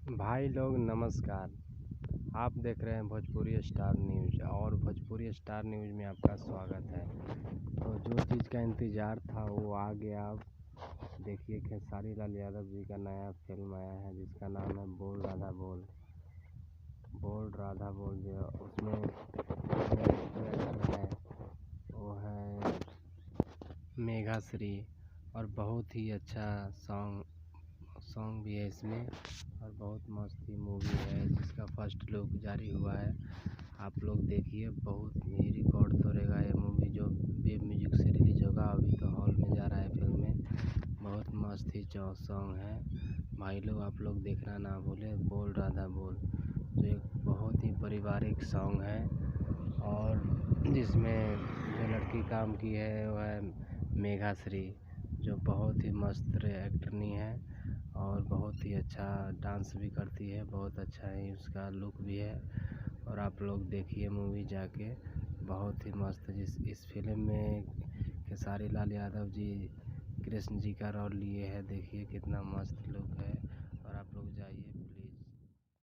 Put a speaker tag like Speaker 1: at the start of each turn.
Speaker 1: भाई लोग नमस्कार। आप देख रहे हैं भोजपुरी स्टार न्यूज़ और भोजपुरी स्टार न्यूज़ में आपका स्वागत है। तो जो चीज़ का इंतज़ार था वो आ गया। अब देखिए खेसारी लाल यादव जी का नया फिल्म आया है जिसका नाम है बोल राधा बोल। बोल राधा बोल जो उसमें है वो है मेघाश्री और बहुत ही अच्छा सॉन्ग भी है इसमें और बहुत मस्त ही मूवी है जिसका फर्स्ट लुक जारी हुआ है। आप लोग देखिए, बहुत ही रिकॉर्ड तोड़ेगा ये मूवी जो वेब म्यूजिक से रिलीज होगा। अभी तो हॉल में जा रहा है फिल्म में। बहुत मस्त ही सॉन्ग है भाई लोग, आप लोग देखना ना भूले। बोल राधा बोल जो एक बहुत ही पारिवारिक सॉन्ग है और जिसमें जो लड़की काम की है वह है मेघाश्री, जो बहुत ही मस्त एक्टरनी है और बहुत ही अच्छा डांस भी करती है। बहुत अच्छा ही उसका लुक भी है और आप लोग देखिए मूवी जाके, बहुत ही मस्त। इस फिल्म में खेसारी लाल यादव जी कृष्ण जी का रोल लिए हैं। देखिए कितना मस्त लुक है और आप लोग जाइए।